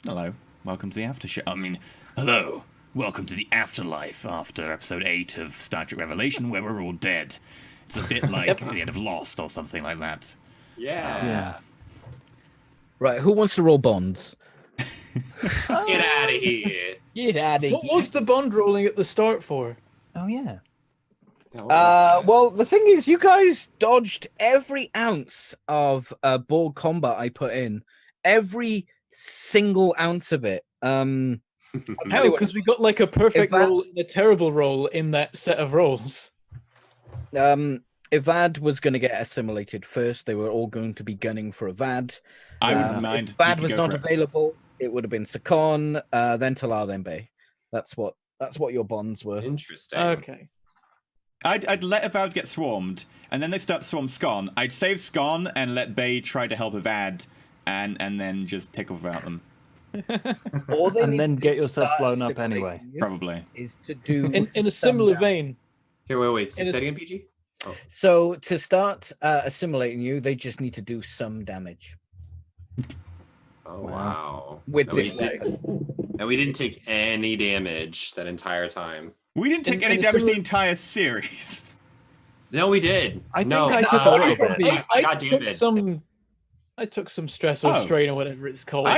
Hello, welcome to the Aftershow. Hello, welcome to the afterlife after episode 8 of Star Trek Revelation, where we're all dead. It's a bit like the end of Lost or something like that. Yeah. Right, who wants to roll bonds? Get out of here. Get out of here. What was the bond rolling at the start for? Oh yeah. Well, the thing is, you guys dodged every ounce of board combat I put in. Every single ounce of it. How? Because we got like a perfect roll and a terrible roll in that set of rolls. Avad was going to get assimilated first. They were all going to be gunning for Avad. I wouldn't mind. If Avad was not available, it would have been Sakon, then Talal, then Bay. That's what your bonds were. Interesting. Okay. I'd let Avad get swarmed, and then they start to swarm Scon. I'd save Scon and let Bay try to help Avad, and then just take off without them. And then get yourself blown up anyway. Probably. Is to do In a similar vein. Here, wait. Say that again, PG? Oh. So to start assimilating you, they just need to do some damage. Oh, wow. With And this we weapon. And we didn't take any damage that entire time. We didn't take any damage the entire series. No, we did. I think no, I took a little bit. I got damage. I took some stress or strain or whatever it's called. I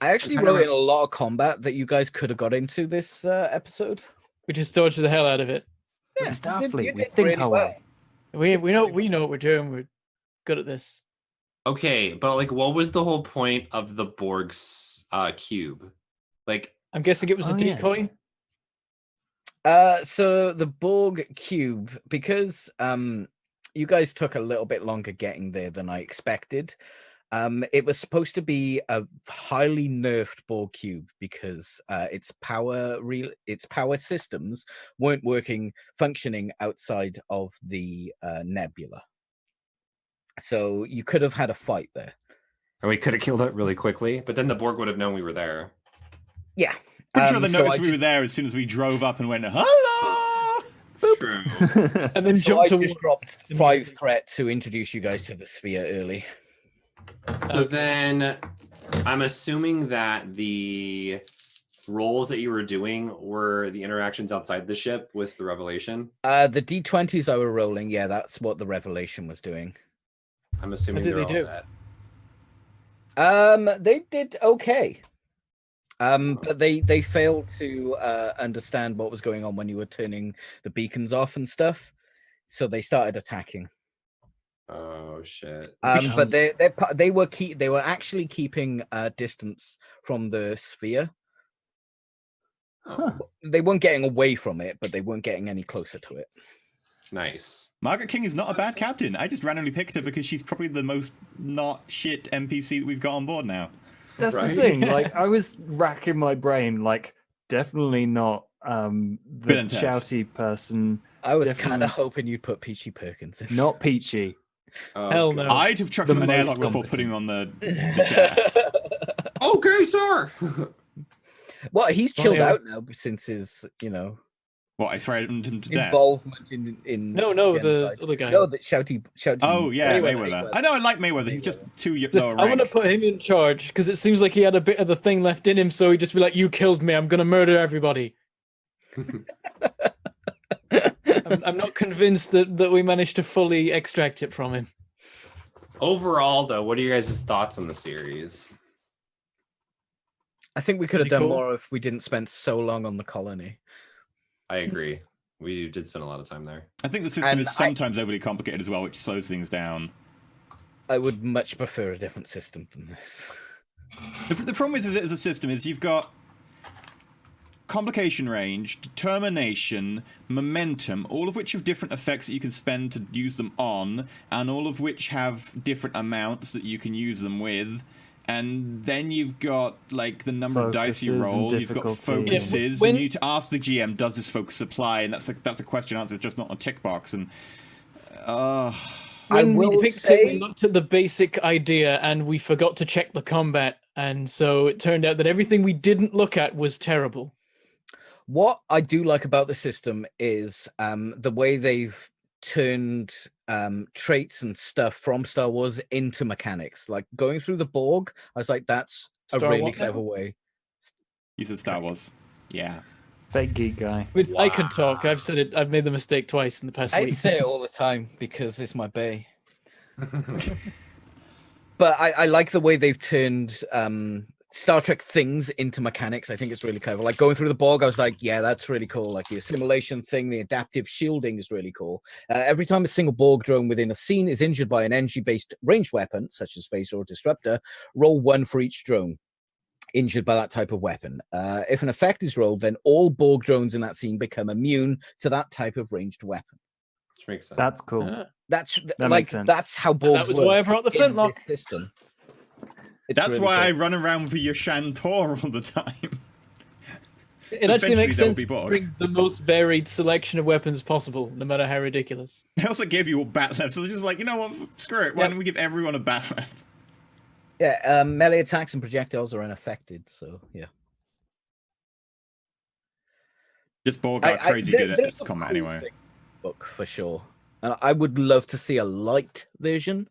actually wrote in a lot of combat that you guys could have got into this episode. We just dodged the hell out of it. Yeah, Starfleet, we think our way. We know what we're doing. We're good at this. Okay, but like, what was the whole point of the Borg's cube? Like, I'm guessing it was a decoy. So the Borg cube, because you guys took a little bit longer getting there than I expected. It was supposed to be a highly nerfed Borg cube because its power systems weren't functioning outside of the nebula. So you could have had a fight there. and we could have killed it really quickly, but then the Borg would have known we were there. Yeah. Pretty sure they noticed we were there as soon as we drove up and went, hello! True. And then So I jumped just dropped 5 threat to introduce you guys to the sphere early. So then I'm assuming that the roles that you were doing were the interactions outside the ship with the Revelation. The D20s I were rolling, yeah, that's what the Revelation was doing. I'm assuming What they're did all they dead. They did okay. But they failed to understand what was going on when you were turning the beacons off and stuff. So they started attacking. Oh shit. But they were actually keeping distance from the sphere. They weren't getting away from it, but they weren't getting any closer to it. Nice. Margaret King is not a bad captain. I just randomly picked her because she's probably the most not shit NPC that we've got on board now. That's Right. the thing. Like, I was racking my brain. Like, definitely not the Bit intense. shouty person. I was Definitely. kind of hoping you'd put Peachy Perkins in. Not Peachy. Oh, Hell God. no. I'd have chucked The him an most airlock before competent. putting him on the chair. Okay, sir. Well, he's chilled yeah. out now since his, What, I threatened him to death? involvement in No, the genocide. other guy. No, that shouty. Oh, yeah, Mayweather. I know, I like Mayweather. He's just too lower I want rank. to put him in charge because it seems like he had a bit of the thing left in him, so he'd just be like, "You killed me. I'm gonna murder everybody." I'm not convinced that we managed to fully extract it from him. Overall, though, what are you guys' thoughts on the series? I think we could have Pretty done cool. more if we didn't spend so long on the colony. I agree. We did spend a lot of time there. I think the system And is sometimes overly complicated as well, which slows things down. I would much prefer a different system than this. The problem is with it as a system is you've got complication range, determination, momentum, all of which have different effects that you can spend to use them on, and all of which have different amounts that you can use them with. And then you've got like the number of dice you Focuses and roll. You've got difficulty. focuses, Yeah, and you need to ask the GM, does this focus apply? And that's a question answer. It's just not a tick box. And I When we will picked it, say- we looked at the basic idea and we forgot to check the combat, and so it turned out that everything we didn't look at was terrible. What I do like about the system is the way they've turned traits and stuff from Star Wars into mechanics. Like going through the Borg, I was like, that's a Star really Wars now? clever way. You said Star Wars. Yeah. Fake geek guy. I can talk. I've said it. I've made the mistake twice in the past I week. say it all the time because it's my bay. But I like the way they've turned Star Trek things into mechanics. I think it's really clever. Like going through the Borg, I was like, yeah, that's really cool. Like the assimilation thing, the adaptive shielding is really cool. Every time a single Borg drone within a scene is injured by an energy-based ranged weapon, such as phaser or disruptor, roll 1 for each drone injured by that type of weapon. If an effect is rolled, then all Borg drones in that scene become immune to that type of ranged weapon. Which makes sense. That's cool. That's That like makes sense. that's how Borgs that was work why I brought the in flintlock. this system. It's That's really why I cool. run around with your Shantor all the time. It actually makes Eventually sense they'll be to Borg. bring the most varied selection of weapons possible, no matter how ridiculous. I also gave you all bat left, so they're just like, you know what? Screw it. Why Yep. don't we give everyone a bat left? Yeah, melee attacks and projectiles are unaffected, so yeah. Just Borg are crazy good at there's its a combat cool anyway. thing book for sure, and I would love to see a light version.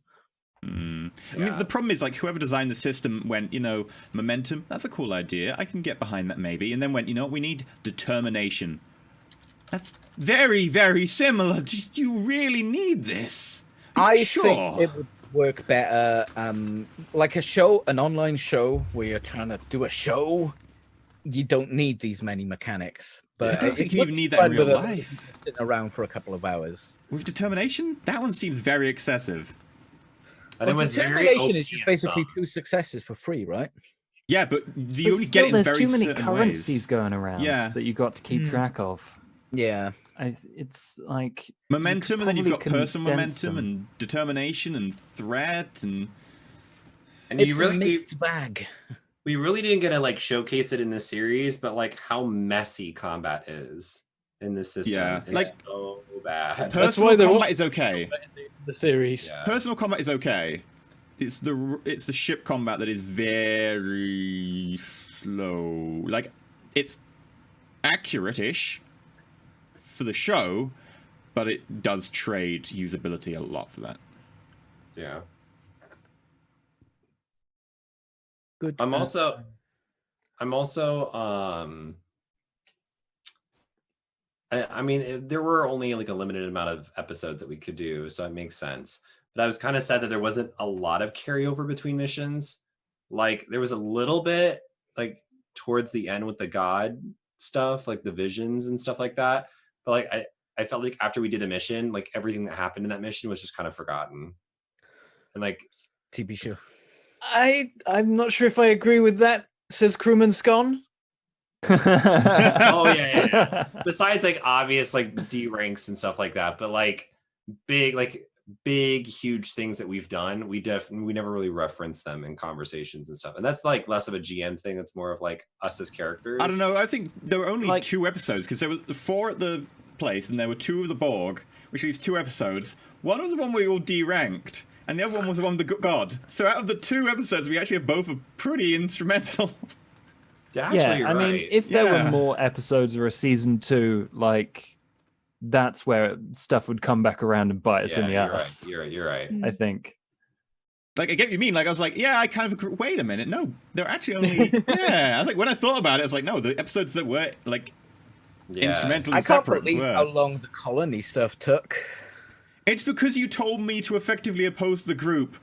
I mean, Yeah. the problem is, like, whoever designed the system went, you know, momentum, that's a cool idea. I can get behind that maybe. And then went, you know what, we need determination. That's very, very similar. Do you really need this? Are you I sure? think it would work better, like a show, an online show where you're trying to do a show. You don't need these many mechanics. But I don't think it you would even be need that fun in real with a- life. sitting around for a couple of hours. With determination, that one seems very excessive. And it But was very determination is OP just at basically some. 2 successes for free, right? Yeah, but you But only still, get it in there's very too many certain currencies ways. going around Yeah. that you got to keep Hmm. track of. Yeah. It's like Momentum, and then you've got probably personal condense momentum them. and determination and threat and And It's you a really mixed bag. we really didn't get to like showcase it in this series, but like how messy combat is in this system. Yeah, is like- so bad. That's personal why there combat was is okay. in the series. Yeah. Personal combat is okay. It's the ship combat that is very slow. Like, it's accurate-ish for the show, but it does trade usability a lot for that. Yeah. Good. I'm also I mean, there were only like a limited amount of episodes that we could do, so it makes sense. But I was kind of sad that there wasn't a lot of carryover between missions. Like there was a little bit like towards the end with the god stuff, like the visions and stuff like that. But like I felt like after we did a mission, like everything that happened in that mission was just kind of forgotten. And like TV show. I'm not sure if I agree with that, says Crewman Scon. Oh, yeah. Besides like obvious like D ranks and stuff like that, but like big huge things that we've done, we never really reference them in conversations and stuff. And that's like less of a GM thing, that's more of like us as characters. I don't know. I think there were only Like- 2 episodes because there were 4 at the place and there were 2 of the Borg, which leaves 2 episodes. One was the one where we all D-ranked, and the other one was the one with the god. So out of the 2 episodes, we actually have both are pretty instrumental. Yeah, actually, Yeah, you're I mean, right. if there Yeah. were more episodes or a season 2, like that's where stuff would come back around and bite us in the you're ass. right. You're right. I think. Like, I get what you mean. Like, I was like, yeah, I kind of agree. Wait a minute. No, they're actually only... yeah, I was like, when I thought about it, I was like, no, the episodes that were, like, Yeah. instrumental I and can't separate believe were. how long the colony stuff took. It's because you told me to effectively oppose the group,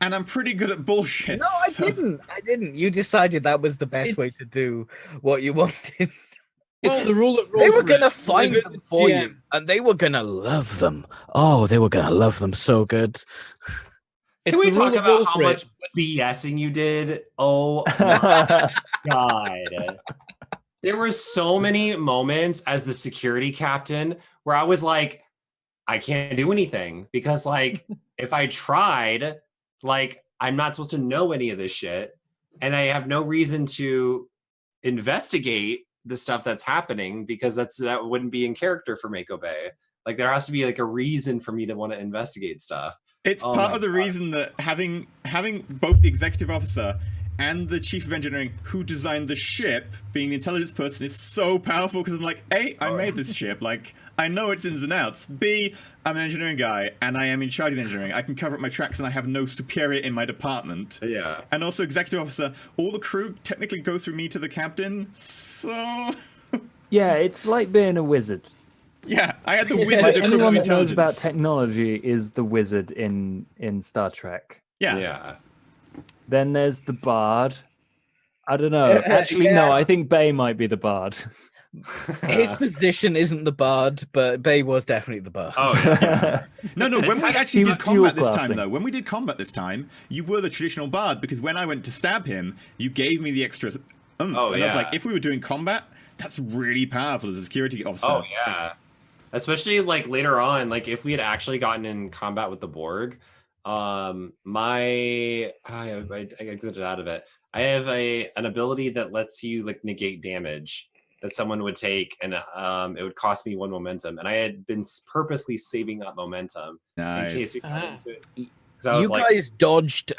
and I'm pretty good at bullshit. No, I so- didn't. You decided that was the best way to do what you wanted. It's the rule of They were Roll4It. gonna find Live it them with for GM. you, and they were gonna love them. Oh, they were gonna love them so good. It's Can we the rule talk of about how Roll4It. much BSing you did? Oh my god. There were so many moments as the security captain where I was like, I can't do anything because like if I tried, like I'm not supposed to know any of this shit, and I have no reason to investigate the stuff that's happening because that wouldn't be in character for Mako Bay. Like there has to be like a reason for me to want to investigate stuff. It's Oh part my of the God. reason that having both the executive officer and the chief of engineering who designed the ship, being the intelligence person, is so powerful because I'm like, A, I made this ship. Like, I know its ins and outs. B, I'm an engineering guy, and I am in charge of engineering. I can cover up my tracks, and I have no superior in my department. Yeah. And also, executive officer, all the crew technically go through me to the captain, so... Yeah, it's like being a wizard. Yeah, I had the wizard Like, equivalent anyone of that knows intelligence. about technology is the wizard in Star Trek. Yeah. Yeah. Then there's the bard. I don't know. Actually, no, I think Bay might be the bard. His position isn't the bard, but Bay was definitely the bard. Oh yeah. No, when we actually He did was combat this dual-classing. time, though, when we did combat this time, you were the traditional bard, because when I went to stab him, you gave me the extra oomph. Oh, And I was yeah. like, if we were doing combat, that's really powerful as a security officer. Oh yeah. Especially like later on, like if we had actually gotten in combat with the Borg, I exited out of it. I have an ability that lets you like negate damage that someone would take, and it would cost me 1 momentum. And I had been purposely saving up momentum in case we got into it. 'Cause I was You like, guys dodged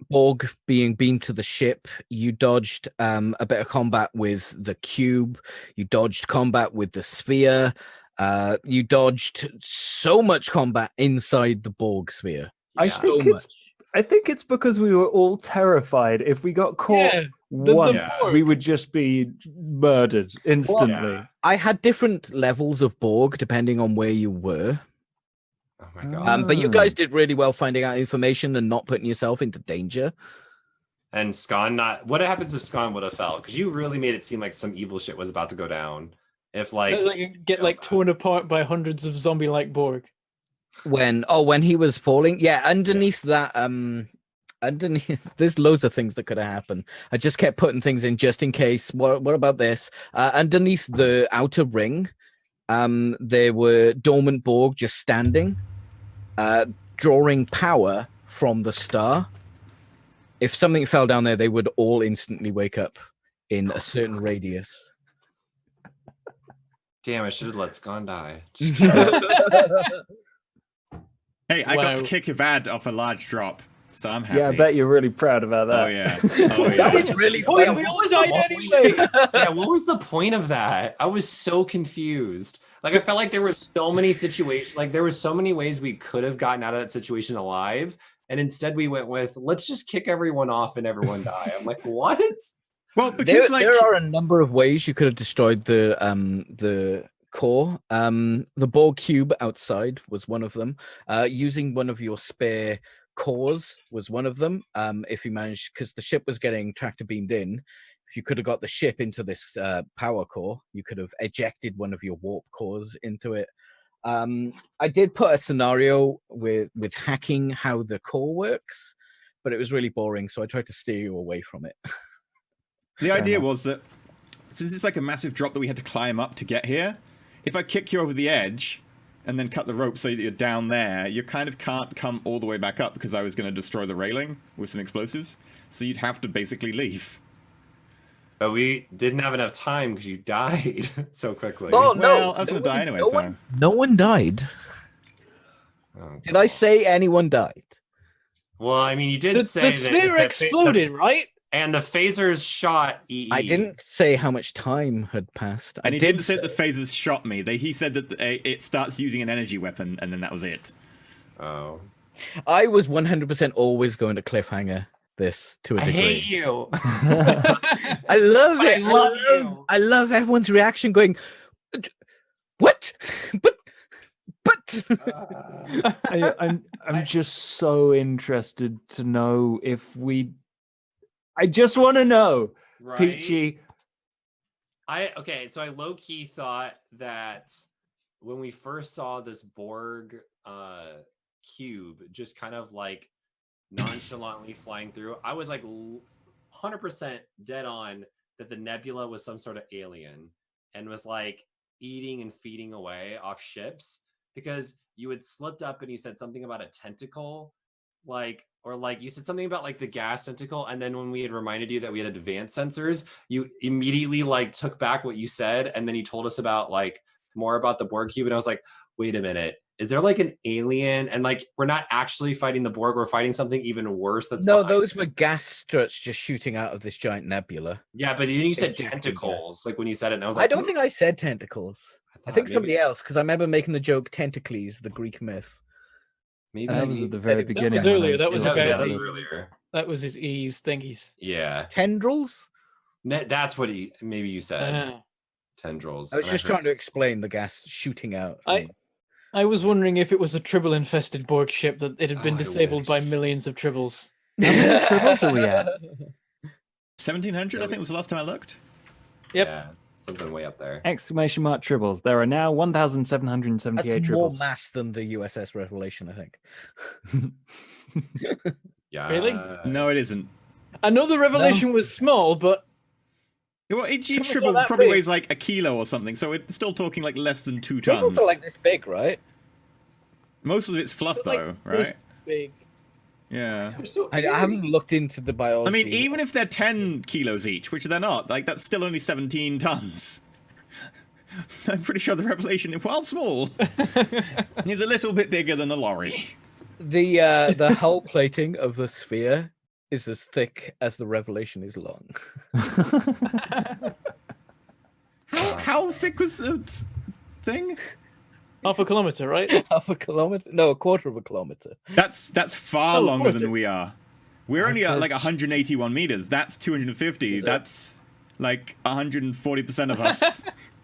Borg being beamed to the ship. You dodged a bit of combat with the cube. You dodged combat with the sphere. You dodged so much combat inside the Borg sphere. I Yeah. think it's because we were all terrified. If we got caught Yeah, once, Borg. we would just be murdered instantly. yeah. I had different levels of Borg depending on where you were. Oh my god. But you guys did really well finding out information and not putting yourself into danger. And Scon not. What happens if Scon would have fell? Because you really made it seem like some evil shit was about to go down. If like get like torn apart by hundreds of zombie-like Borg. When he was falling, yeah, underneath that underneath there's loads of things that could have happened. I just kept putting things in just in case. What about this? Underneath the outer ring, there were dormant Borg just standing, drawing power from the star. If something fell down there, they would all instantly wake up in a certain radius. damn, I should have let Scon die. Hey, I got to Wow. kick Avad off a large drop, so I'm happy. Yeah, I bet you're really proud about that. Oh, yeah. Oh, That yeah. was really Oh, fun. yeah, we always died anyway. Yeah, what was the point of that? I was so confused. Like I felt like there were so many situations, like there were so many ways we could have gotten out of that situation alive, and instead we went with let's just kick everyone off and everyone die. I'm like, what? Well, because, There are a number of ways you could have destroyed the core. The Borg cube outside was one of them. Using one of your spare cores was one of them. If you managed, because the ship was getting tractor beamed in, if you could have got the ship into this power core, you could have ejected one of your warp cores into it. I did put a scenario with hacking how the core works, but it was really boring, so I tried to steer you away from it. The idea was that since it's like a massive drop that we had to climb up to get here, if I kick you over the edge and then cut the rope so that you're down there, you kind of can't come all the way back up because I was going to destroy the railing with some explosives. So you'd have to basically leave. But we didn't have enough time because you died so quickly. Oh, no. Well, I was going to die anyway, so... No one died. Oh, Did I say anyone died? Well, I mean, you did The say sphere exploded, right? and the phasers shot EE. I didn't say how much time had passed. And I he did didn't say that the phasers shot me. He said that it starts using an energy weapon, and then that was it. Oh, I was 100% always going to cliffhanger this to a I degree. hate you. I love I it. love you. I love everyone's reaction going, what? But I'm just so interested to know if we. I just want to know, Right? Peachy. Okay, so I low key thought that when we first saw this Borg cube just kind of like nonchalantly flying through, I was like 100% dead on that the nebula was some sort of alien and was like eating and feeding away off ships, because you had slipped up and you said something about a tentacle, or you said something about like the gas tentacle, and then when we had reminded you that we had advanced sensors, you immediately like took back what you said, and then you told us about like more about the Borg cube, and I was like, wait a minute, is there like an alien and like we're not actually fighting the Borg, we're fighting something even worse that's No, behind those it? were gas struts just shooting out of this giant nebula. Yeah, but then you said Ejected gas. tentacles, like when you said it, and I was I like, don't think I said tentacles. I think maybe- somebody else, because I remember making the joke Tentacles, the Greek myth. maybe That And was he at the said very it- that beginning. was when I earlier, that was talking yeah, about that was the- earlier. That was his thingies. Yeah, Tendrils? that's what maybe you said. Ah. Tendrils. I was and just heard- trying to explain the gas shooting out. I was wondering if it was a tribble infested Borg ship that it had been Oh, I disabled by wish. millions of tribbles. How many tribbles are we at? 1700, I think was the last time I looked. Yep. Yeah, something way up there. Exclamation mark tribbles. There are now 1,778 That's more tribbles. mass than the USS Revelation, I think. Yeah. Really? No, it isn't. I know the Revelation was small, but Well, each Tribbles not tribble that probably big. weighs like a kilo or something, so it's still talking like less than 2 Tribbles tons. are like this big, right? Most of it's fluff, like though, this right? big. Yeah. I haven't looked into the biology. I mean, even if they're 10 kilos each, which they're not, like that's still only 17 tons. I'm pretty sure the Revelation, while small, is a little bit bigger than a lorry. the hull plating of the sphere is as thick as the Revelation is long. How thick was the thing? Half a kilometer, right? Half a kilometer? No, a quarter of a kilometer. That's far Oh, longer was than it? we are. We're only at like 181 meters. That's 250. Is it? That's like 140% of us.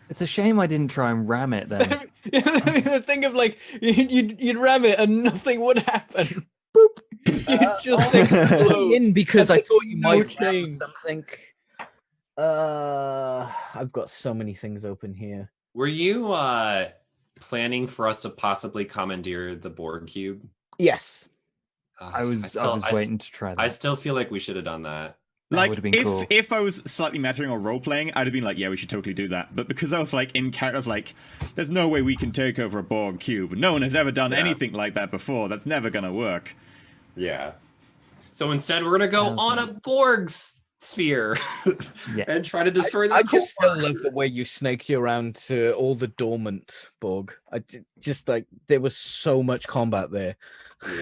It's a shame I didn't try and ram it then. Think of like you'd ram it and nothing would happen. Boop. You'd just explode. In because I thought you No might ram change. something. I've got so many things open here. Were you planning for us to possibly commandeer the Borg cube? Yes. I was waiting to try that. I still feel like we should have done that. That Like, would've been if cool. if I was slightly metaing or role playing, I'd have been like, yeah, we should totally do that. But because I was like in character, I was like, there's no way we can take over a Borg cube. No one has ever done Yeah. anything like that before. That's never gonna work. Yeah. So instead, we're gonna go on a Borg sphere Yeah. and try to destroy I the just still core. love the way you snaked you around to all the dormant Borg. Just like there was so much combat there.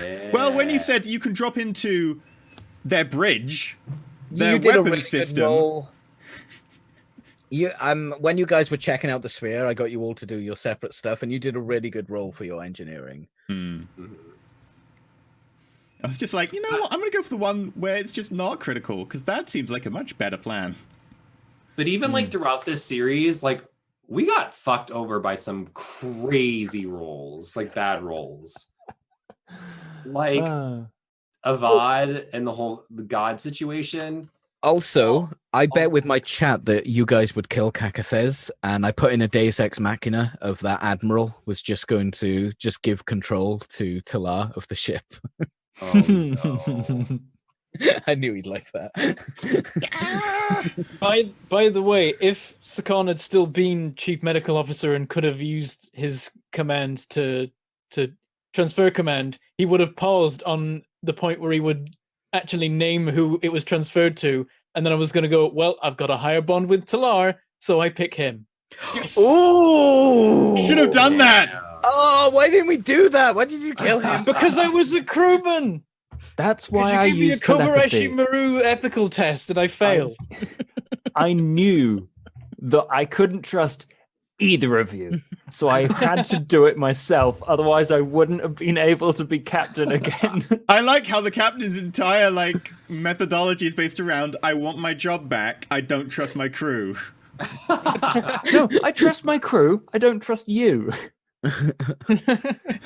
Yeah. Well, when you said you can drop into their bridge, their You did a weapon really system. good roll. You when you guys were checking out the sphere, I got you all to do your separate stuff, and you did a really good roll for your engineering. Hmm. Mhm. I was just like, you know what? I'm gonna go for the one where it's just not critical, because that seems like a much better plan. But even like throughout this series, like we got fucked over by some crazy rolls, like bad rolls. Like Ah. Avad and the god situation. Also, I bet with my chat that you guys would kill Kakathes, and I put in a Deus Ex Machina of that admiral was just going to just give control to Talar of the ship. Oh no. I knew he'd like that. By the way, if Sakan had still been chief medical officer and could have used his command to transfer command, he would have paused on the point where he would actually name who it was transferred to, and then I was going to go, well, I've got a higher bond with Talar, so I pick him. Oh! Should have done that. Oh, why didn't we do that? Why did you kill him? Because I was a crewman. That's Because why you I gave me a used Kobayashi telepathy. Maru ethical test and I failed. I knew that I couldn't trust either of you, so I had to do it myself. Otherwise, I wouldn't have been able to be captain again. I like how the captain's entire like methodology is based around I want my job back. I don't trust my crew. No, I trust my crew. I don't trust you.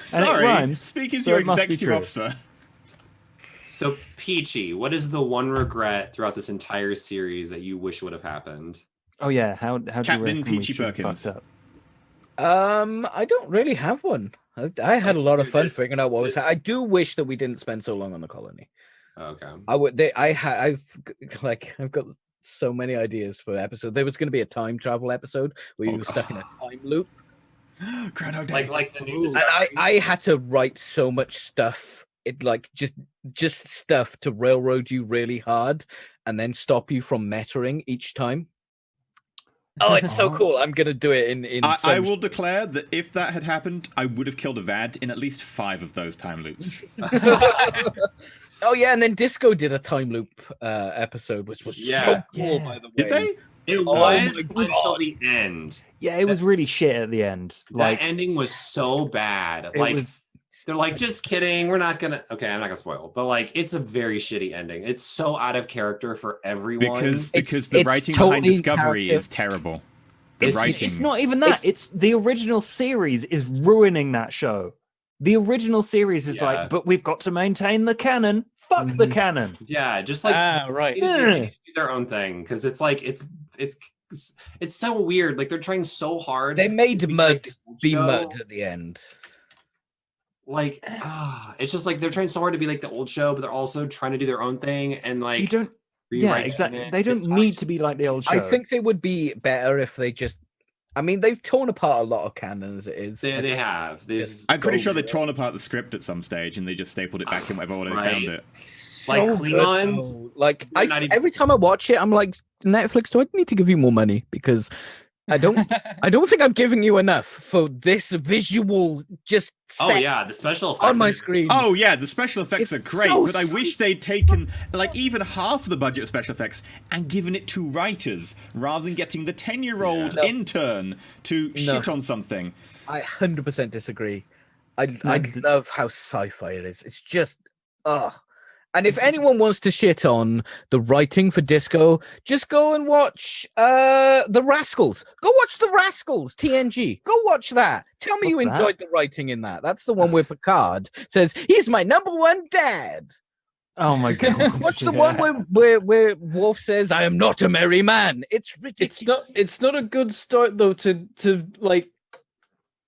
Sorry, rhymes, speaking to so your it must be executive true. officer. So Peachy, what is the one regret throughout this entire series that you wish would have happened? Oh yeah, how do you Captain reckon we Peachy should have Perkins. fucked up? I don't really have one. I had a lot of fun This- figuring out what was. I do wish that we didn't spend so long on the colony. Okay. I would. I've got so many ideas for episode. There was going to be a time travel episode where you were stuck in a time loop, Chrono Day. Like the new and I had to write so much stuff. It like just stuff to railroad you really hard, and then stop you from metaing each time. Oh, it's so cool. I'm gonna do it in I some- will declare that if that had happened, I would have killed Avad in at least 5 of those time loops. Oh yeah, and then Disco did a time loop episode, which was so Yeah. cool, Yeah. by the way. Did they? It Oh was my until God. the end. Yeah, it was really shit at the end. Like That ending was so bad. it Like was. they're like, just kidding. We're not gonna. Okay, I'm not gonna spoil, but like, it's a very shitty ending. It's so out of character for everyone. Because the it's writing behind totally Discovery character. is terrible. The It's- writing. It's not even that. It's the original series is ruining that show. The original series is Yeah. like, but we've got to maintain the canon. Fuck the canon. Yeah, just like right. they need to do their own thing because it's like it's so weird. Like they're trying so hard. They made to be Mud like the old be show. Mud at the end. Like it's just like they're trying so hard to be like the old show, but they're also trying to do their own thing and like You don't. Yeah, rewrite exactly. it. They don't It's need fine. to be like the old show. I think they would be better if they just. I mean, they've torn apart a lot of canon as it is. They have. They've I'm pretty go sure for they'd it. torn apart the script at some stage and they just stapled it back in whatever order they Right. found it. like So Klingons. good, though. Like They're not even- every time I watch it, I'm like, Netflix, do I need to give you more money? Because I don't think I'm giving you enough for this visual just Oh set yeah, the special effects on my are- screen. Oh yeah, the special effects It's are great, so but I wish they'd taken like even half the budget of special effects and given it to writers rather than getting the 10-year-old No. intern to shit on something. I 100% disagree. I No, love how sci-fi it is. It's just, ugh. And if anyone wants to shit on the writing for Disco, just go and watch The Rascals. Go watch The Rascals, TNG. Go watch that. Tell me you What's that? enjoyed the writing in that. That's the one where Picard says, he's my number one dad. Oh my god! Watch the one where Worf says, I am not a merry man. It's ridiculous. It's not a good start though to like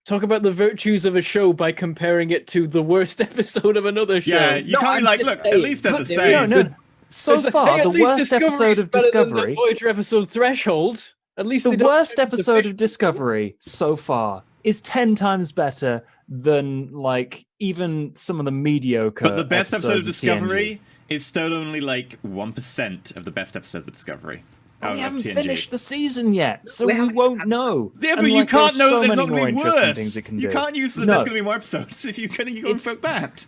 talk about the virtues of a show by comparing it to the worst episode of another show. Yeah, you No, can't I'm be like, just look, at saying, least there's a but save. there is No. So It's like, far, hey, at the least worst Discovery's episode of better than Discovery. the Voyager episode Threshold. At least The they don't worst change the episode big- of Discovery so far is 10 times better than like even some of the mediocre. But the best episode of episodes Discovery is still only like 1% of the best episodes of Discovery. TNG. We of haven't TNG. finished the season yet, so We we haven't won't know. Yeah, And, but you like, there are can't know so that there's many not more going to be interesting worse. things it can You do. can't use that No. there's going to be more episodes if you can go and It's- fuck that.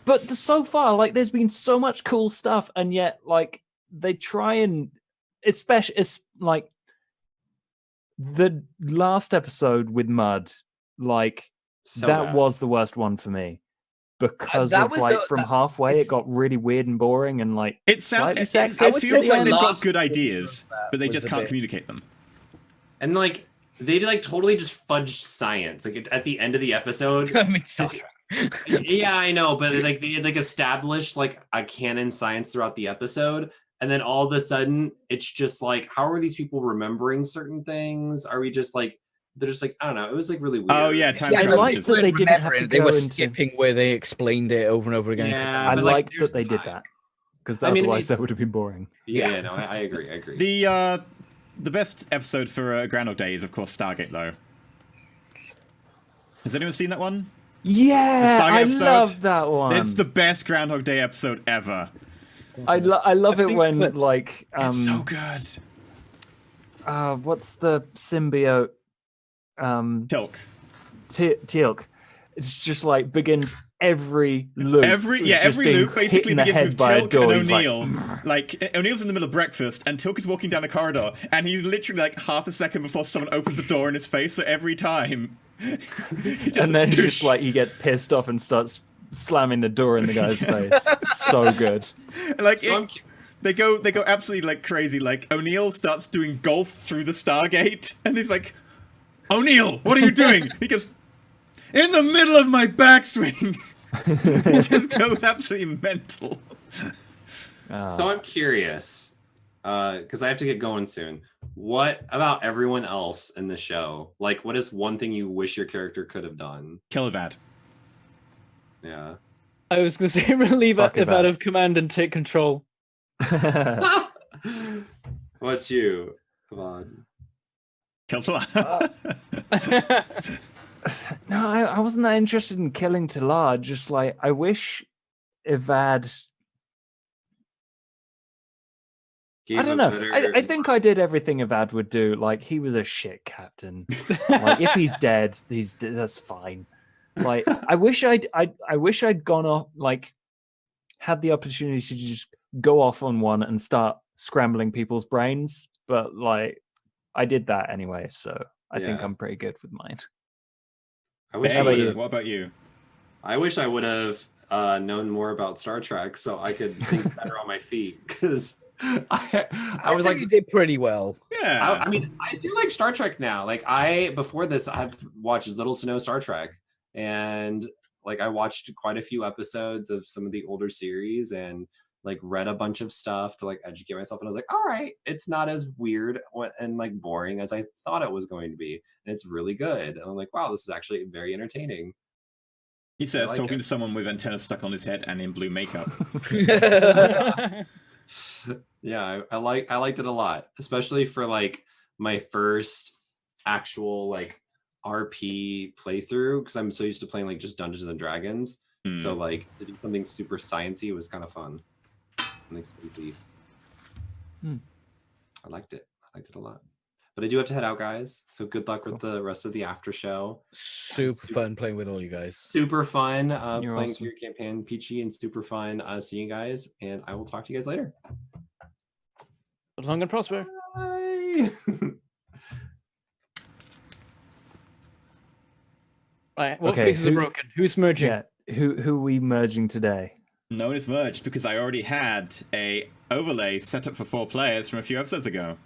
But so far, like, there's been so much cool stuff, and yet, like, they try and, especially, it's like the last episode with Mud, like So that bad. was the worst one for me because that of was like a- from that- halfway it's- it got really weird and boring and like It sounds. slightly It, sexist. I it would feels say like they've got last good episode ideas, of that but they was just a can't bit- communicate them. And like they like totally just fudged science. Like at the end of the episode. I mean, Star Trek. Yeah, I know, but like they had like established like a canon science throughout the episode, and then all of a sudden it's just like, how are these people remembering certain things? Are we just like they're just like, I don't know. It was like really weird. Oh yeah, time Yeah, I travel. like just- that they didn't have to They go were into- skipping where they explained it over and over again. Yeah, I but, like, like there's that they did time. that because I mean, otherwise that it's- would have been boring. Yeah, no, I agree. I agree. The best episode for Groundhog Day is of course Stargate though. Has anyone seen that one? Yeah, Stargate I episode? love that one. It's the best Groundhog Day episode ever. I love I've it seen when clips. like It's so good. what's the symbiote Tilk. Teal'c. It's just like begins every loop. Every with just every being loop hit basically in the begins head with by a Tilk door. and He's O'Neill. Like O'Neill's in the middle of breakfast, and Tilk is walking down a corridor, and he's literally like half a second before someone opens the door in his face. So every time, and then just like he gets pissed off and starts slamming the door in the guy's face. So good. like So I'm they go absolutely like crazy. Like O'Neill starts doing golf through the Stargate, and he's like, "O'Neill, what are you doing?" He goes, "In the middle of my backswing." It just goes absolutely mental. So I'm curious, because I have to get going soon. What about everyone else in the show? Like, what is one thing you wish your character could have done? Kill Yeah. I was going to say relieve Fuck it it out up. of command and take control. What's you? Come on. Kill No, I wasn't that interested in killing Talar. Just like I wish Ivad I don't know. I think I did everything Avad would do. Like, he was a shit captain. Like, if he's dead, that's fine. Like, I wish I'd gone off, like, had the opportunity to just go off on one and start scrambling people's brains, but like, I did that anyway, so I think I'm pretty good with mine. What about you? I wish I would have known more about Star Trek so I could think better on my feet, because I was like, you did pretty well. Yeah. I mean, I do like Star Trek now. Like, before this, I've watched little to no Star Trek, and like I watched quite a few episodes of some of the older series, and like read a bunch of stuff to like educate myself. And I was like, all right, it's not as weird and like boring as I thought it was going to be, and it's really good. And I'm like, wow, this is actually very entertaining. He says, talking to someone with antennas stuck on his head and in blue makeup. Yeah, I liked it a lot, especially for like my first actual like RP playthrough, because I'm so used to playing like just Dungeons and Dragons. So like to do something super sciencey was kind of fun. And expensive. I liked it. I liked it a lot. But I do have to head out, guys. So good luck with the rest of the after show. Super fun playing with all you guys. Super fun playing awesome. through your campaign, Peachy, and super fun seeing you guys. And I will talk to you guys later. Live long and prosper. Bye. Right, what Okay, faces are broken? Who's merging? Yeah, who are we merging today? No one is merged because I already had a overlay set up for 4 players from a few episodes ago.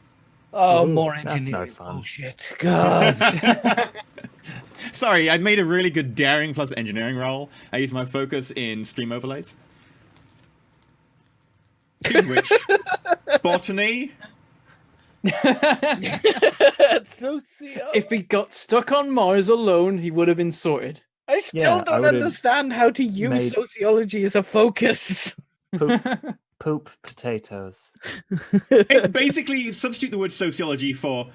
Oh, Ooh, more that's engineering. no fun. Oh shit! God. Sorry, I made a really good daring plus engineering roll. I used my focus in stream overlays. Speaking of which, botany. If he got stuck on Mars alone, he would have been sorted. I still Yeah, I don't would've understand how to use made- sociology as a focus. Poop potatoes. Basically, substitute the word sociology for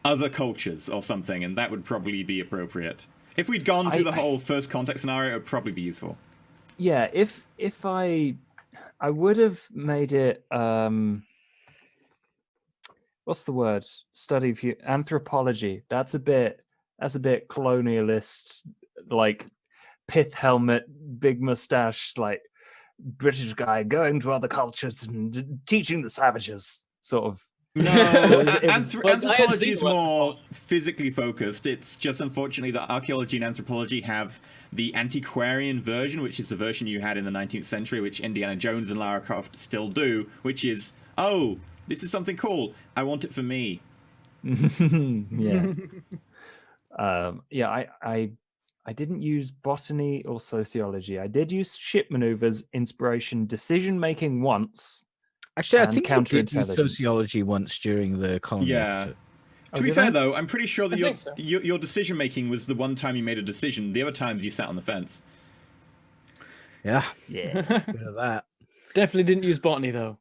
other cultures or something, and that would probably be appropriate. If we'd gone through the whole first context scenario, it would probably be useful. Yeah, if I would have made it what's the word? Anthropology. That's a bit colonialist, like pith helmet, big mustache, like British guy going to other cultures and teaching the savages, sort of. No, anthropology is more physically focused. It's just unfortunately that archaeology and anthropology have the antiquarian version, which is the version you had in the 19th century, which Indiana Jones and Lara Croft still do, which is, oh, this is something cool. I want it for me. Yeah. Yeah, I didn't use botany or sociology. I did use ship maneuvers, inspiration, decision making once. Actually, I And think you did use counterintelligence. sociology once during the colony Yeah. episode. To be did fair, I? though, I'm pretty sure that I think so. your decision making was the one time you made a decision. The other times you sat on the fence. Yeah, Yeah. bit of that. Definitely didn't use botany though.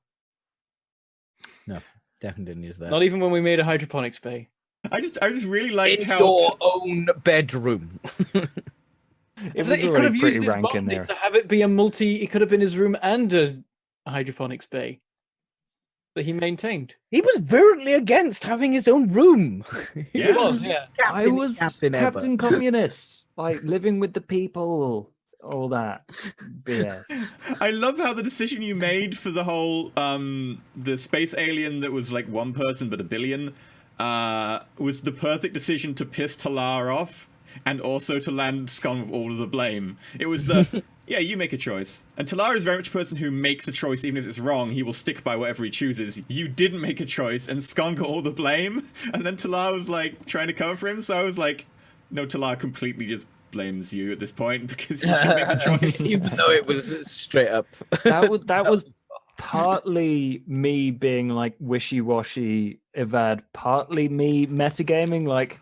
No, definitely didn't use that. Not even when we made a hydroponics bay. I just really liked in how your own bedroom. It was He could already have pretty used his rank in botany there. to have it be a multi. It could have been his room and a hydroponics bay that he maintained. He was virulently against having his own room. He Yeah. It was, yeah. I was Captain Captain ever. Communist, like living with the people, all that BS. I love how the decision you made for the whole the space alien that was like one person but a billion was the perfect decision to piss Talar off and also to land Scon with all of the blame. It was the yeah, you make a choice. And Talar is very much a person who makes a choice even if it's wrong. He will stick by whatever he chooses. You didn't make a choice and Scon got all the blame. And then Talar was like trying to cover for him, so I was like, no, Talar completely just blames you at this point because you didn't make the choice. Even though it was straight up. That was partly me being like wishy-washy Evad, partly me metagaming, like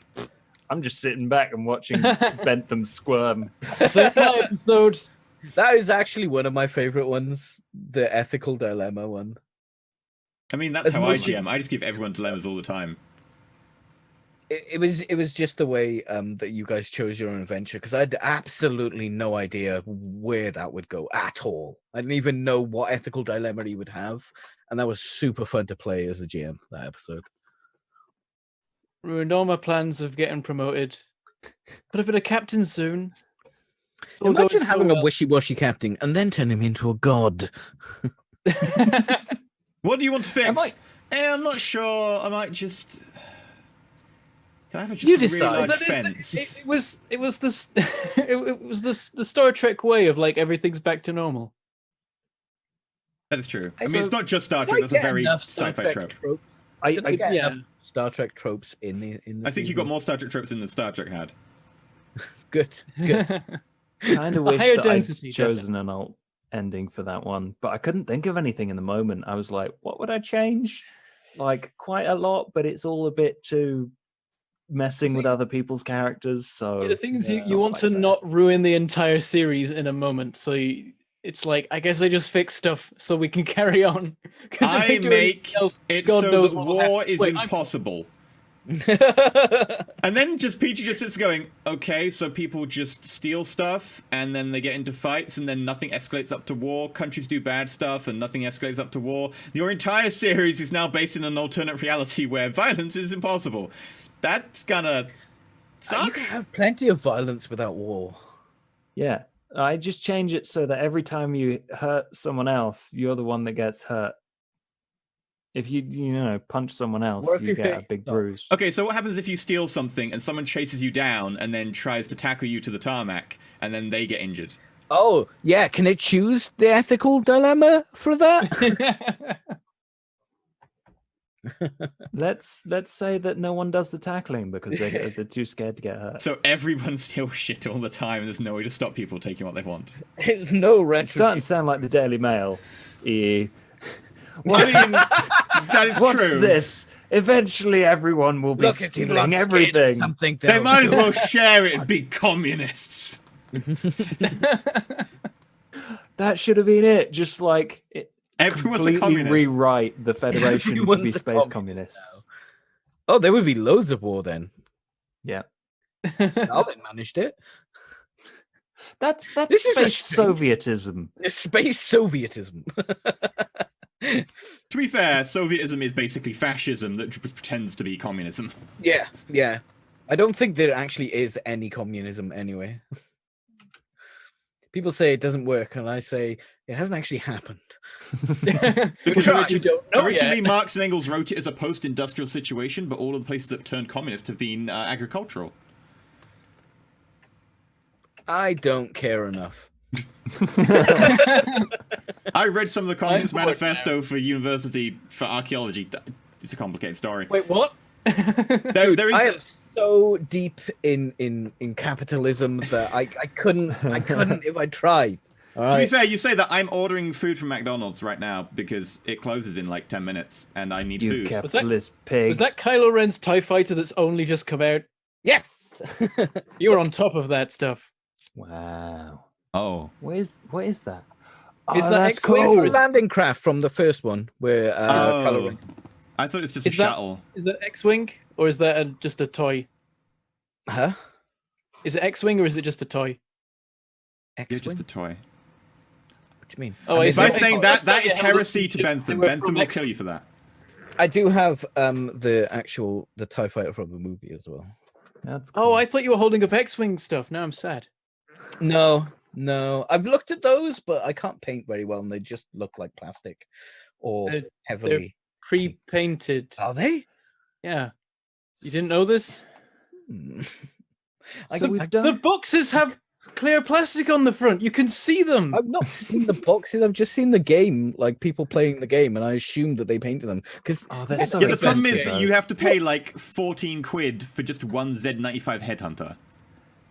I'm just sitting back and watching Bentham squirm. So that episode. That is actually one of my favorite ones, the ethical dilemma one. I mean, that's As how I much- GM. I just give everyone dilemmas all the time. It was just the way that you guys chose your own adventure, because I had absolutely no idea where that would go at all. I didn't even know what ethical dilemma he would have, and that was super fun to play as a GM that episode. Ruined all my plans of getting promoted. But a bit of captain soon. Still Imagine going so having a well. wishy-washy captain and then turn him into a god. What do you want to fix? might- I'm not sure. I might just. Can I have just You a really decide. large That is fence? it was this it was this the Star Trek way of like everything's back to normal. That is true. I So- mean, it's not just Star Did I Trek. That's a get very enough Star sci-fi Trek trope. tropes? I Did I get yeah. enough Star Trek tropes in the I think you season? got more Star Trek tropes than the Star Trek had. Good. kind of A wish higher that I'd density, chosen an alt ending for that one, but I couldn't think of anything in the moment. I was like, what would I change? Like quite a lot, but it's all a bit too messing with other people's characters. So The thing is, Yeah. you want Quite to fair. not ruin the entire series in a moment, so it's like I guess I just fix stuff so we can carry on. 'Cause if I do make anything else, it God so knows that what will war happen. is Wait, I'm- impossible. And then Peachy just sits going, okay, so people just steal stuff, and then they get into fights, and then nothing escalates up to war. Countries do bad stuff, and nothing escalates up to war. Your entire series is now based in an alternate reality where violence is impossible. That's gonna You suck. can have plenty of violence without war. yeah, I just change it so that every time you hurt someone else, you're the one that gets hurt. If you punch someone else, What if you you get a hit big yourself? bruise. Okay, so what happens if you steal something and someone chases you down and then tries to tackle you to the tarmac, and then they get injured? Oh, yeah. Can it choose the ethical dilemma for that? Let's say that no one does the tackling because they're too scared to get hurt. So everyone steals shit all the time, and there's no way to stop people taking what they want. There's no It's starting retro. to sound like the Daily Mail. I mean, that is What's true. this? Eventually, everyone will be Look at people stealing on everything. Something They might as well share it and be communists. That should have been it. Just like Everyone's a completely communist. rewrite the Federation to be Everyone's a space communist communists. Oh, there would be loads of war then. Yeah, Stalin managed it. that's This is a space thing. Sovietism. Space Sovietism. To be fair, Sovietism is basically fascism that pretends to be communism. Yeah, yeah. I don't think there actually is any communism anyway. People say it doesn't work, and I say it hasn't actually happened. Because You originally, don't know originally yet. Marx and Engels wrote it as a post-industrial situation, but all of the places that have turned communist have been agricultural. I don't care enough. I read some of the Communist bored Manifesto for university for archaeology. It's a complicated story. Wait, what? There I is am so deep in capitalism that I couldn't if I tried. All To be right. fair, you say that I'm ordering food from McDonald's right now because it closes in like 10 minutes and I need You food. capitalist pig. Was that Kylo Ren's TIE fighter that's only just come out? Yes. You were on top of that stuff. Wow. Oh. What is that? Is Oh, that that's X-Wing cool. or is- landing craft from the first one where Kylo Oh. Ren- I thought it's just a Is that- shuttle. Is that X-Wing or is that just a toy? Huh? Is it X-Wing or is it just a toy? You're X-wing? just a toy. What do you mean? Oh, I mean, is By it- saying that's that what is the hell heresy they to were Bentham. from Bentham will X- kill you for that. I do have the TIE fighter from the movie as well. That's Oh, cool. I thought you were holding up X-Wing stuff. Now I'm sad. No. I've looked at those, but I can't paint very well, and they just look like plastic or They're heavily. pre-painted. Are they? Yeah. You didn't know this? Hmm. So we've done. The boxes have clear plastic on the front. You can see them. I've not seen the boxes. I've just seen the game, like people playing the game, and I assumed that they painted them because Oh, they're so Yeah, the problem is expensive, that though. you have to pay like 14 quid for just one Z95 Headhunter.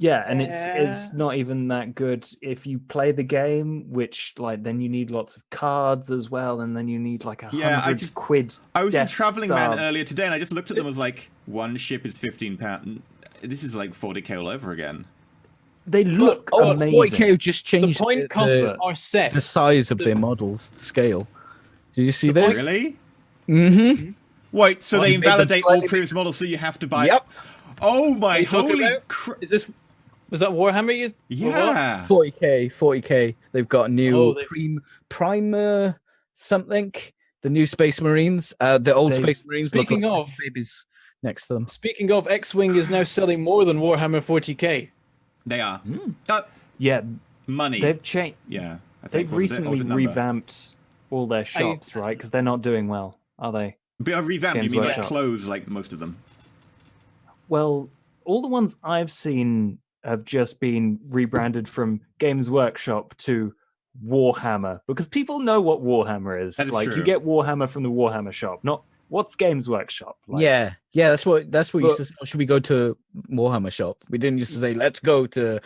Yeah, and it's Yeah. not even that good if you play the game, which like then you need lots of cards as well, and then you need like Yeah, I 100 just- quid. I was in Death Travelling Star. Man earlier today and I just looked at them and was like, one ship is £15. This is like 40k all over again. They look oh, amazing. 40K just The changed point costs the- are set. the size of the- their models, the scale. Did you see The this? Really? Mm-hmm. Wait, so Well, they you made them invalidate all slightly previous models, so you have to buy. Yep. Oh my Are you talking holy! about? Was that Warhammer? Yeah. 40k. They've got a new Oh, they- primer something. The new Space Marines. The old They- Space Marines look Speaking like of- babies next to them. Speaking of, X-Wing is now selling more than Warhammer 40k. They are. Mm. Uh, Yeah, money. they've changed. Yeah. I They've think. Was it- recently or was it number? revamped all their shops, right? Because they're not doing well, are they? But revamped, Games you mean like Workshop. clothes, like most of them? Well, all the ones I've seen have just been rebranded from Games Workshop to Warhammer because people know what Warhammer is. That is Like true. you get Warhammer from the Warhammer shop, not what's Games Workshop. Like, yeah, that's what you But- used to say. "Oh, should we go to Warhammer shop? We didn't used to say let's go to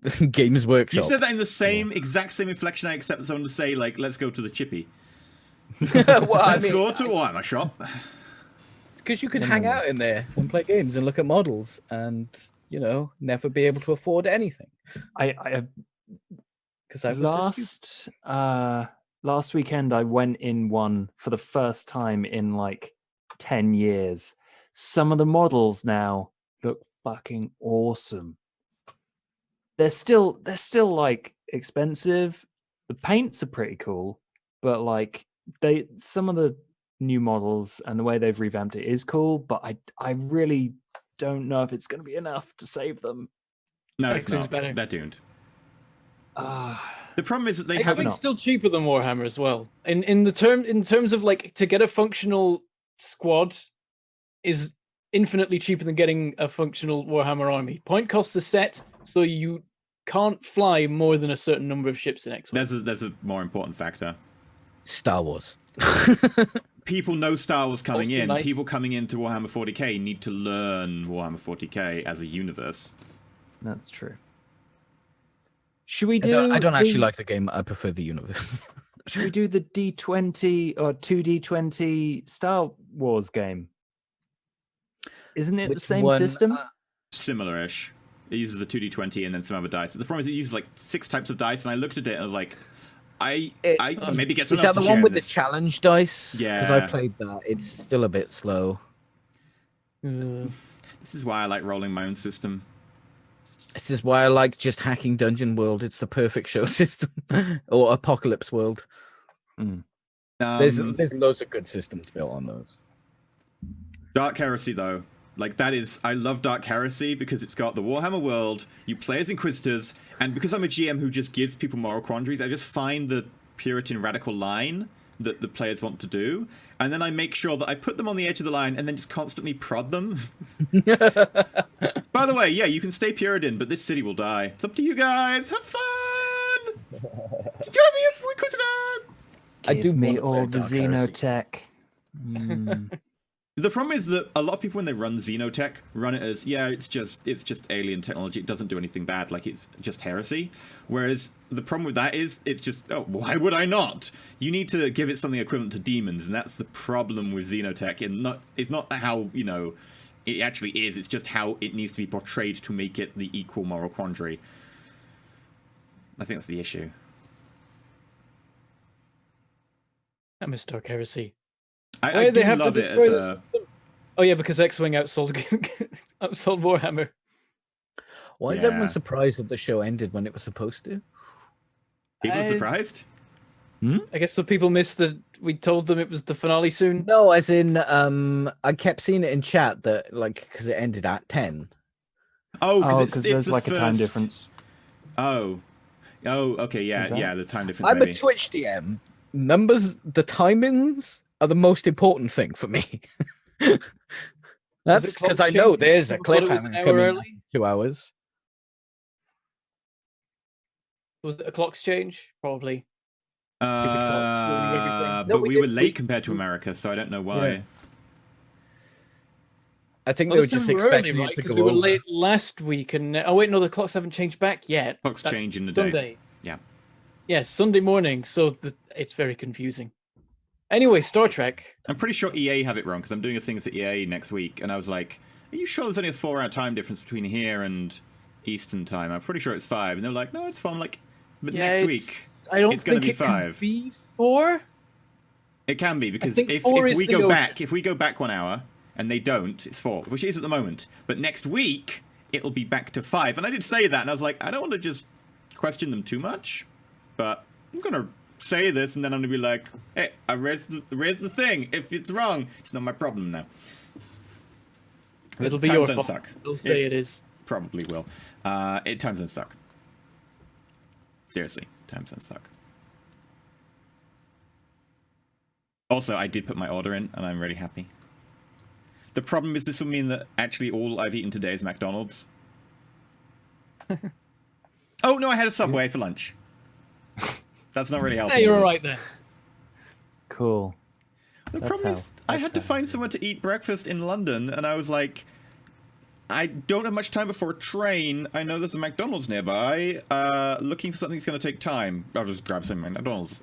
the Games You Workshop. said that in the same exact same inflection I accept someone to say, like, let's go to the chippy. Well, I Let's mean, go to Warhammer shop. because you could hang out in there and play games and look at models and never be able to afford anything. I Because I was just stupid. last weekend I went in one for the first time in like 10 years. Some of the models now look fucking awesome. They're still like expensive. The paints are pretty cool, but like some of the new models and the way they've revamped it is cool, but I really don't know if it's going to be enough to save them. No, it's X-Wing's not. better. They're doomed. Ah. The problem is that they X-Wing's haven't. not. still cheaper than Warhammer as well. In terms of like to get a functional squad is infinitely cheaper than getting a functional Warhammer army. Point costs are set, so you can't fly more than a certain number of ships in X-Wing. There's a more important factor. Star Wars. People know Star Wars coming Also in. nice. People coming into Warhammer 40k need to learn Warhammer 40k as a universe. That's true. Should we I do? don't actually like the game. I prefer the universe. Should we do the D20 or 2D20 Star Wars game? Isn't it the Which same one? system? Similar-ish. It uses a 2d20 and then some other dice. But the problem is it uses like 6 types of dice, and I looked at it and I was like, I maybe get Is someone that else the to one share with this. the challenge dice? Because I Yeah. played that. It's still a bit slow. This is why I like rolling my own system. This is why I like just hacking Dungeon World. It's the perfect show system. Or Apocalypse World. There's loads of good systems built on those. Dark Heresy, though. Like, that is... I love Dark Heresy because it's got the Warhammer world, you play as Inquisitors, and because I'm a GM who just gives people moral quandaries, I just find the Puritan radical line that the players want to do, and then I make sure that I put them on the edge of the line and then just constantly prod them. By the way, yeah, you can stay Puritan, but this city will die. It's up to you guys. Have fun! Join me if Inquisitor! I do Give me wanna play all the Dark Heresy. Xenotech. Mm. The problem is that a lot of people, when they run Xenotech, run it as, yeah, it's just alien technology. It doesn't do anything bad. Like, it's just heresy. Whereas the problem with that is, it's just, oh, why would I not? You need to give it something equivalent to demons, and that's the problem with Xenotech. And it's not how, it actually is. It's just how it needs to be portrayed to make it the equal moral quandary. I think that's the issue. I miss Dark Heresy. I do love it as destroy the a... system? Oh yeah, because X-Wing outsold outsold Warhammer. Why is Yeah. everyone surprised that the show ended when it was supposed to? People I- surprised? I guess some people missed that we told them it was the finale soon. No, as in, I kept seeing it in chat that, like, because it ended at 10. Oh, Oh, because because there's the like a time first- difference. Oh, okay, yeah, Is that- yeah, the time difference. I'm maybe. a Twitch DM. Numbers, the timings are the most important thing for me. That's because I know there's a cliffhanger coming in early. 2 hours. Was it a clock's change? Probably. Stupid clocks ruining everything. No, But we we did- were late we- compared to America, so I don't know why. Yeah. I think Well, they were this just time we were early, expecting right? it to 'Cause go we were over. late last week, and oh wait, no, the clocks haven't changed back yet. Clocks That's change in the day. Sunday. Yeah. Yes, Sunday morning. So it's very confusing. Anyway, Star Trek. I'm pretty sure EA have it wrong because I'm doing a thing for EA next week, and I was like, "Are you sure there's only a 4-hour time difference between here and Eastern time? I'm pretty sure it's 5." And they're like, "No, it's 4." I'm like, "But next week I don't it's gonna think be it can 5." be 4. It can be, because think if 4 is we the go ocean. back, if we go back 1 hour and they don't, it's 4, which it is at the moment. But next week it'll be back to 5. And I did say that, and I was like, I don't want to just question them too much, but I'm gonna say this, and then I'm gonna be like, hey, I raised the thing. If it's wrong, it's not my problem now. It'll be Time your zones fault. suck. They'll say it is. Probably will. Time zones suck. Seriously, time zones suck. Also, I did put my order in, and I'm really happy. The problem is this will mean that actually all I've eaten today is McDonald's. Oh, no, I had a Subway for lunch. That's not really helping. Hey, you're is it? all right there. Cool. The That's problem is, I that's had to how- find somewhere to eat breakfast in London, and I was like, I don't have much time before a train. I know there's a McDonald's nearby. Looking for something that's going to take time. I'll just grab some McDonald's.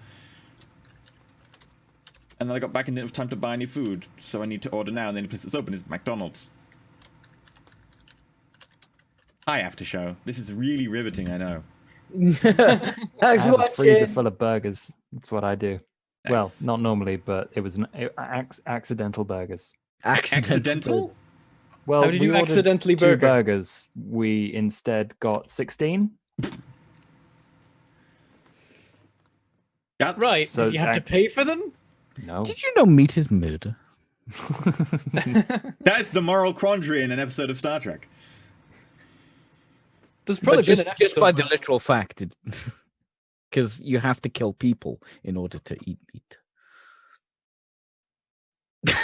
And then I got back and didn't have time to buy any food, so I need to order now, and the only place that's open is McDonald's. Hi, Aftershow. This is really riveting, I know. I Thanks have for a freezer watching. full of burgers. That's what I do. Well, Nice. not normally, but it was accidental burgers. Accidental? Well, How did we you ordered accidentally 2 burger? burgers. We instead got 16. That's Right. So Did you have to ac- pay for them? No. Did you know meat is murder? That's the moral quandary in an episode of Star Trek. There's probably But just, been an just by episode the where- literal fact, because you have to kill people in order to eat meat.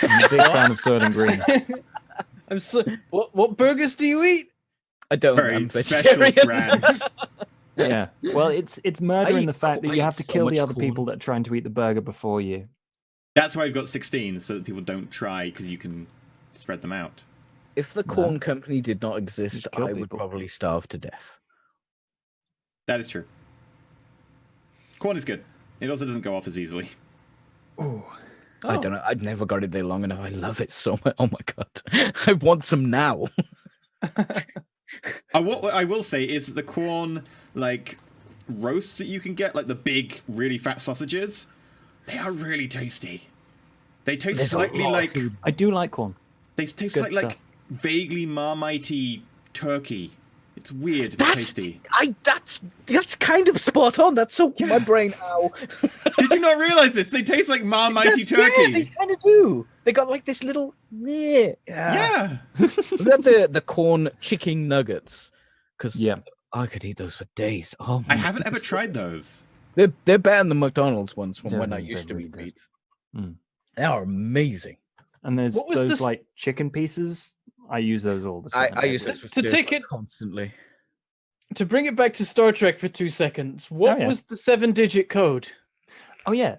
I'm a big fan of Soylent Green. I'm so. What burgers do you eat? I don't. Very I'm special vegetarian. brand. Yeah. Well, it's murder I in eat the fact corn- that you I have eat to so kill much the other corn. people that are trying to eat the burger before you. That's why I've got 16, so that people don't try, because you can spread them out. If the No. corn company did not exist, Just kill I would people. probably starve to death. That is true. Corn is good. It also doesn't go off as easily. I Oh. don't know. I'd never got it there long enough. I love it so much. Oh my god, I want some now. What I will say is that the corn, like, roasts that you can get, like the big, really fat sausages, they are really tasty. They taste There's a slightly lot of like... food. I do like corn. They taste good like stuff. vaguely Marmite-y turkey. It's weird but That's tasty. that's kind of spot on. That's so my Yeah. brain. Ow. Did you not realize this? They taste like Marmite-y Yeah, they turkey. kind of do. They got like this little. Yeah. Yeah. We got the corn chicken nuggets because Yeah. I could eat those for days. Oh, I my haven't ever goodness. tried those. They're better than the McDonald's ones from Yeah, when I they're used to really eat good. meat. Mm. They are amazing. And there's What was those this- like chicken pieces. I use those all the time. I used To to take it- constantly. To bring it back to Star Trek for 2 seconds, what yeah. was the 7-digit code? Oh yeah.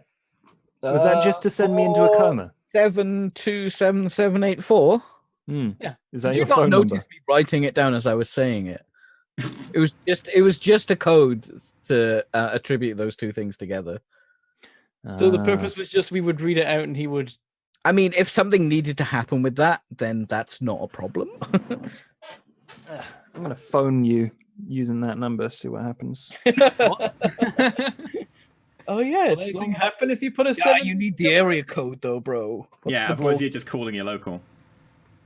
Was that just to send me into a coma? 727784. Hmm. Yeah. Is Did that you your not phone notice number? me writing it down as I was saying it? It was just a code to attribute those two things together. So the Ah, purpose was just we would read it out and he would. I mean, if something needed to happen with that, then that's not a problem. I'm gonna phone you using that number. See what happens. Oh yeah, it's Anything long happen if you put a yeah, 7. you need the area code though, bro. What's Yeah, the otherwise bull- you're just calling your local.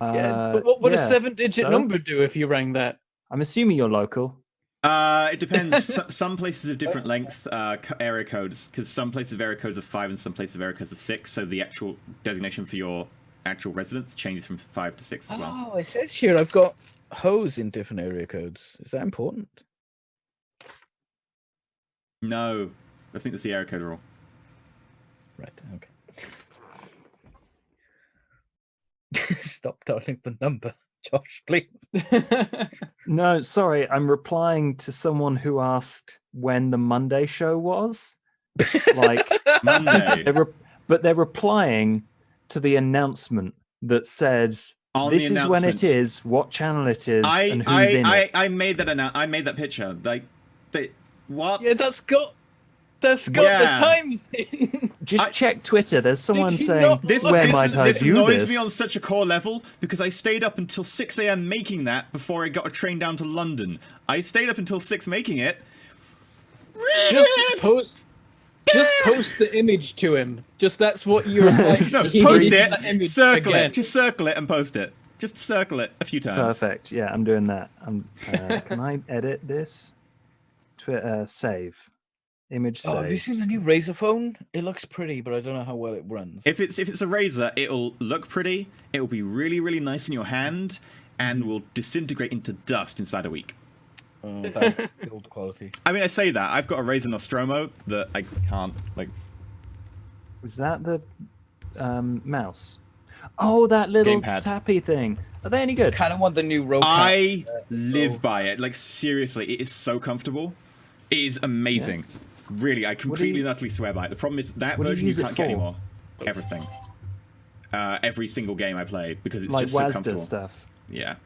Yeah, but what would a yeah. 7-digit So? number do if you rang that? I'm assuming you're local. It depends. Some places have different length area codes, because some places have area codes of 5 and some places have area codes of 6. So the actual designation for your actual residence changes from 5 to 6 as well. Oh, it says here I've got hose in different area codes. Is that important? No, I think that's the area code rule. Right. Okay. Stop dialing the number, Josh, please. No, sorry. I'm replying to someone who asked when the Monday show was. Like, Monday. but they're replying to the announcement that says On this the is when it announcement. is, what channel it is, and who's in it. I made that I made that picture. Like, what? Yeah, that's got Yeah. the time thing. Just check Twitter. There's someone you saying, not- where might I this view annoys this? me on such a core level because I stayed up until 6 a.m. making that before I got a train down to London. I stayed up until 6 making it. Just post Just post the image to him. Just that's what you're like. No, he post reads it, that image circle again. it. Just circle it and post it. Just circle it a few times. Perfect. Yeah, I'm doing that. Can I edit this? Save. Image save. Oh, have you seen the new Razer phone? It looks pretty, but I don't know how well it runs. If it's a Razer, it'll look pretty. It'll be really, really nice in your hand, and will disintegrate into dust inside a week. Bad build quality. I mean, I say that. I've got a Razer Nostromo that I can't, like... Is that the mouse? Oh, that little Gamepad. tappy thing. Are they any good? Kind of want the new Roll4It. I live by it. Like, seriously, it is so comfortable. It is amazing. Really, I completely and utterly swear by it. The problem is that What do you version you use it can't get for? anymore. Everything. Every single game I play, because it's Like just so WASD comfortable. stuff. Yeah.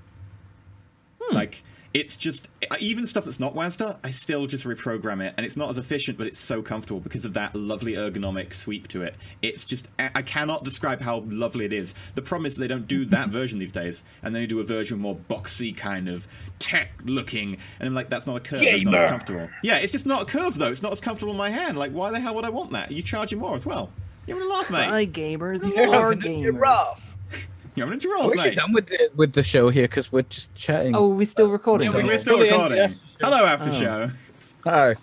Like, it's just... Even stuff that's not WASD, I still just reprogram it, and it's not as efficient, but it's so comfortable because of that lovely ergonomic sweep to it. It's just... I cannot describe how lovely it is. The problem is they don't do that version these days, and they do a version more boxy, kind of tech-looking, and I'm like, that's not a curve, that's not as comfortable. Yeah, it's just not a curve, though. It's not as comfortable in my hand. Like, why the hell would I want that? You charging more as well. You're having a laugh, mate. Hi, gamers. You're More having a gamers. giraffe. You're having a Are giraffe, we actually mate. done with the show here because we're just chatting? Oh, we're still recording. Yeah, We're still Fully in, recording. yeah. Hello, Aftershow. Hi.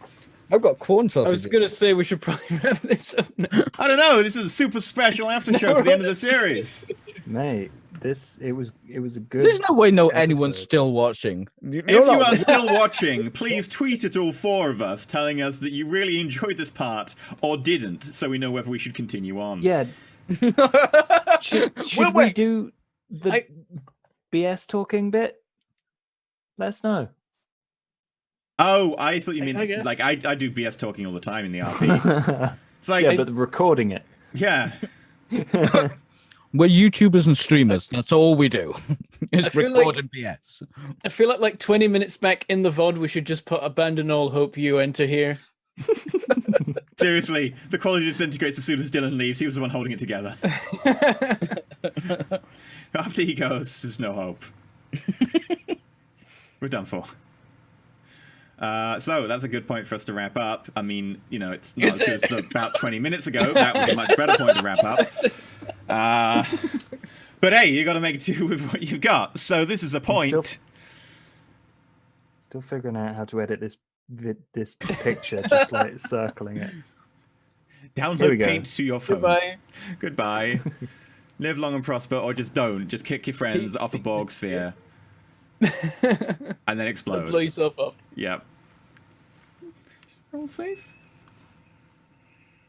I've got corn sausages. I was gonna say we should probably wrap this up now. I don't know. This is a super special Aftershow for the end of the series. Mate, it was a good. There's no way anyone's episode. still watching. If you are still watching, please tweet at all four of us telling us that you really enjoyed this part or didn't, so we know whether we should continue on. Yeah. Should we wait. do the BS talking bit? Let us know. Oh, I thought you I mean guess. like I do BS talking all the time in the RP. It's like Yeah, but recording it. yeah. We're YouTubers and streamers. That's all we do. Is I feel record and BS. I feel like 20 minutes back in the VOD, we should just put abandon all hope you enter here. Seriously, the quality disintegrates as soon as Dylan leaves. He was the one holding it together. After he goes, there's no hope. We're done for. So that's a good point for us to wrap up. I mean, you know, it's not as good as about 20 minutes ago. That was a much better point to wrap up. But hey, you got to make do with what you've got. So this is a point. Still figuring out how to edit this picture, just like circling it. Here we Download go. Paint to your phone. Goodbye. Goodbye. Live long and prosper, or just don't. Just kick your friends off a Borg sphere. And then explode. Blow yourself up. Yep. Roll safe.